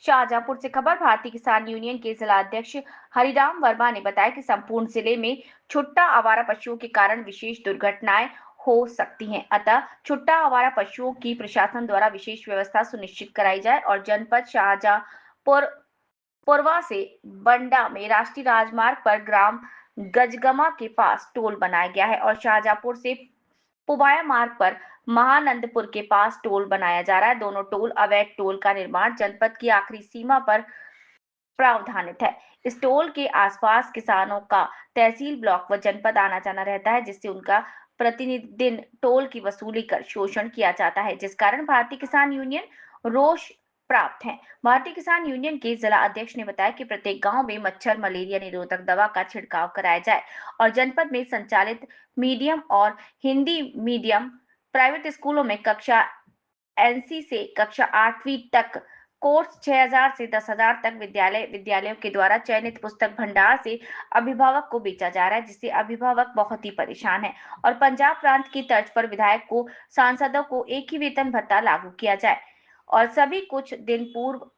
शाहजहांपुर से खबर। भारतीय किसान यूनियन के जिला अध्यक्ष हरिराम वर्मा ने बताया कि संपूर्ण जिले में छुट्टा आवारा पशुओं के कारण विशेष दुर्घटनाएं हो सकती हैं, अतः छुट्टा आवारा पशुओं की प्रशासन द्वारा विशेष व्यवस्था सुनिश्चित कराई जाए। और जनपद शाहजहांपुर पुरवा से बंडा में राष्ट्रीय राजमार्ग पर ग्राम गजगमा के पास टोल बनाया गया है और शाहजहांपुर से पुबाया मार्ग पर महानंदपुर के पास टोल बनाया जा रहा है। दोनों टोल अवैध टोल का निर्माण जनपद की आखिरी सीमा पर प्रावधानित है। इस टोल के आसपास किसानों का तहसील, ब्लॉक व जनपद आना जाना रहता है, जिससे उनका प्रतिदिन टोल की वसूली कर शोषण किया जाता है, जिस कारण भारतीय किसान यूनियन रोष प्राप्त है। भारतीय किसान यूनियन के जिला अध्यक्ष ने बताया कि प्रत्येक गांव में मच्छर मलेरिया निरोधक दवा का छिड़काव कराया जाए और जनपद में संचालित मीडियम और हिंदी मीडियम प्राइवेट स्कूलों में कक्षा एनसी से कक्षा 8वीं तक कोर्स 6000 से 10,000 तक विद्यालयों के द्वारा चयनित पुस्तक भंडार से अभिभावक को बेचा जा रहा है, जिससे अभिभावक बहुत ही परेशान है। और पंजाब प्रांत की तर्ज पर विधायक को सांसदों को एक ही वेतन भत्ता लागू किया जाए। और सभी कुछ दिन पूर्व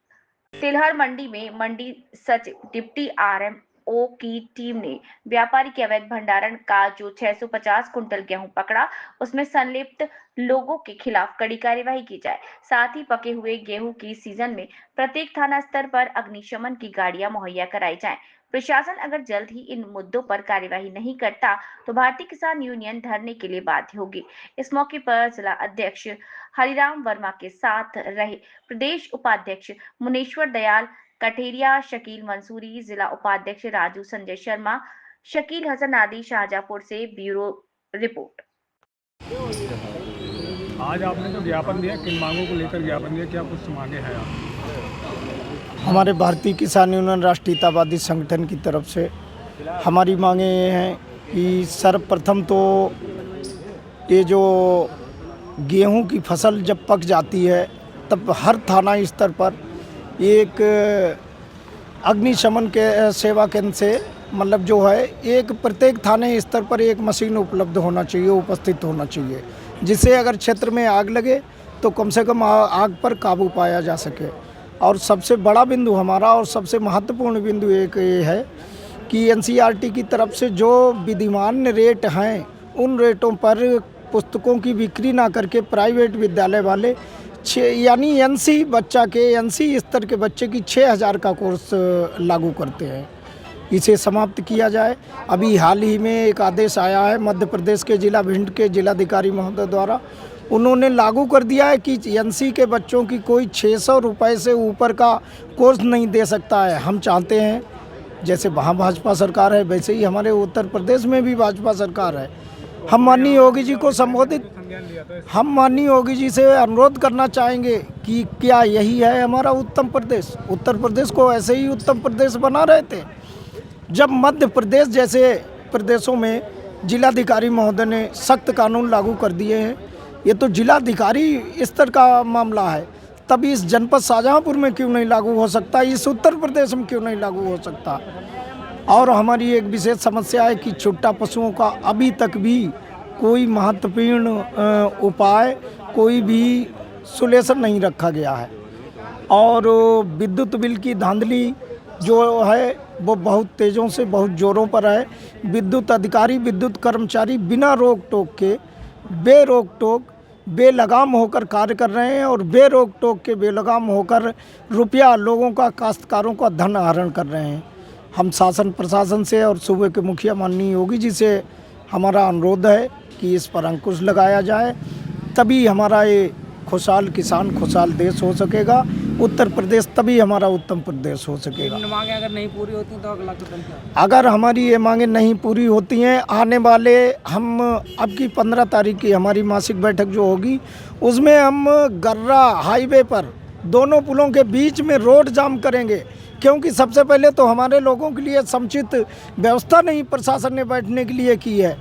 तिलहर मंडी में मंडी सचिव डिप्टी आरएमओ की टीम ने व्यापारी के अवैध भंडारण का जो 650 कुंटल गेहूं पकड़ा, उसमें संलिप्त लोगों के खिलाफ कड़ी कार्यवाही की जाए। साथ ही पके हुए गेहूं की सीजन में प्रत्येक थाना स्तर पर अग्निशमन की गाड़ियां मुहैया कराई जाएं। प्रशासन अगर जल्द ही इन मुद्दों पर कार्यवाही नहीं करता तो भारतीय किसान यूनियन धरने के लिए बाध्य होगी। इस मौके पर जिला अध्यक्ष हरिराम वर्मा के साथ रहे प्रदेश उपाध्यक्ष मुनेश्वर दयाल कठेरिया, शकील मंसूरी, जिला उपाध्यक्ष राजू संजय शर्मा, शकील हसन आदि। शाहजहांपुर से ब्यूरो रिपोर्ट। आज आपने जो ज्ञापन दिया, किन मांगों को लेकर ज्ञापन दिया, क्या कुछ मांगे हैं आप? हमारे भारतीय किसान यूनियन राष्ट्रीयतावादी संगठन की तरफ से हमारी मांगे ये हैं कि सर्वप्रथम तो ये जो गेहूं की फसल जब पक जाती है तब हर थाना स्तर पर एक अग्निशमन के सेवा केंद्र से मतलब जो है एक प्रत्येक थाने स्तर पर एक मशीन उपलब्ध होना चाहिए, उपस्थित होना चाहिए, जिससे अगर क्षेत्र में आग लगे तो कम से कम आग पर काबू पाया जा सके। और सबसे बड़ा बिंदु हमारा और सबसे महत्वपूर्ण बिंदु एक ये है कि एनसीईआरटी की तरफ से जो विद्यमान रेट हैं उन रेटों पर पुस्तकों की बिक्री ना करके प्राइवेट विद्यालय वाले यानी एनसी बच्चा के एनसी स्तर के बच्चे की 6000 का कोर्स लागू करते हैं, इसे समाप्त किया जाए। अभी हाल ही में एक आदेश आया है मध्य प्रदेश के जिला भिंड के जिलाधिकारी महोदय द्वारा, उन्होंने लागू कर दिया है कि एनसी के बच्चों की कोई 600 रुपये से ऊपर का कोर्स नहीं दे सकता है। हम चाहते हैं जैसे वहाँ भाजपा सरकार है वैसे ही हमारे उत्तर प्रदेश में भी भाजपा सरकार है। हम माननीय योगी जी को हम माननीय योगी जी से अनुरोध करना चाहेंगे कि क्या यही है हमारा उत्तम प्रदेश? उत्तर प्रदेश को ऐसे ही उत्तम प्रदेश बना रहे थे जब मध्य प्रदेश जैसे प्रदेशों में जिलाधिकारी महोदय ने सख्त कानून लागू कर दिए हैं। ये तो जिलाधिकारी स्तर का मामला है, तभी इस जनपद शाहजहांपुर में क्यों नहीं लागू हो सकता, इस उत्तर प्रदेश में क्यों नहीं लागू हो सकता? और हमारी एक विशेष समस्या है कि छुट्टा पशुओं का अभी तक भी कोई महत्वपूर्ण उपाय, कोई भी सोल्यूशन नहीं रखा गया है। और विद्युत बिल की धांधली जो है वो बहुत तेज़ों से बहुत ज़ोरों पर है। विद्युत अधिकारी, विद्युत कर्मचारी बिना रोक टोक के बेरोक टोक बेलगाम होकर कार्य कर रहे हैं और बेरोक टोक के बेलगाम होकर रुपया लोगों का, काश्तकारों का धन आहरण कर रहे हैं। हम शासन प्रशासन से और सूबे के मुखिया माननीय योगी जी से हमारा अनुरोध है कि इस पर अंकुश लगाया जाए, तभी हमारा ये खुशहाल किसान, खुशहाल देश हो सकेगा। उत्तर प्रदेश तभी हमारा उत्तम प्रदेश हो सकेगा। मांगे अगर नहीं पूरी होती तो अगला कदम क्या? अगर हमारी ये मांगे नहीं पूरी होती हैं, आने वाले हम अब की 15 तारीख की हमारी मासिक बैठक जो होगी उसमें हम गर्रा हाईवे पर दोनों पुलों के बीच में रोड जाम करेंगे, क्योंकि सबसे पहले तो हमारे लोगों के लिए समुचित व्यवस्था नहीं प्रशासन ने बैठने के लिए की है।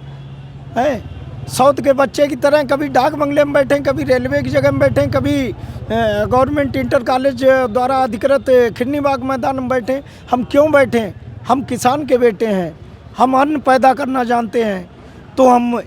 साउथ के बच्चे की तरह कभी डाक बंगले में बैठें, कभी रेलवे की जगह में बैठें, कभी गवर्नमेंट इंटर कॉलेज द्वारा अधिकृत खिरनी बाग मैदान में बैठें। हम क्यों बैठें? हम किसान के बेटे हैं, हम अन्न पैदा करना जानते हैं तो हम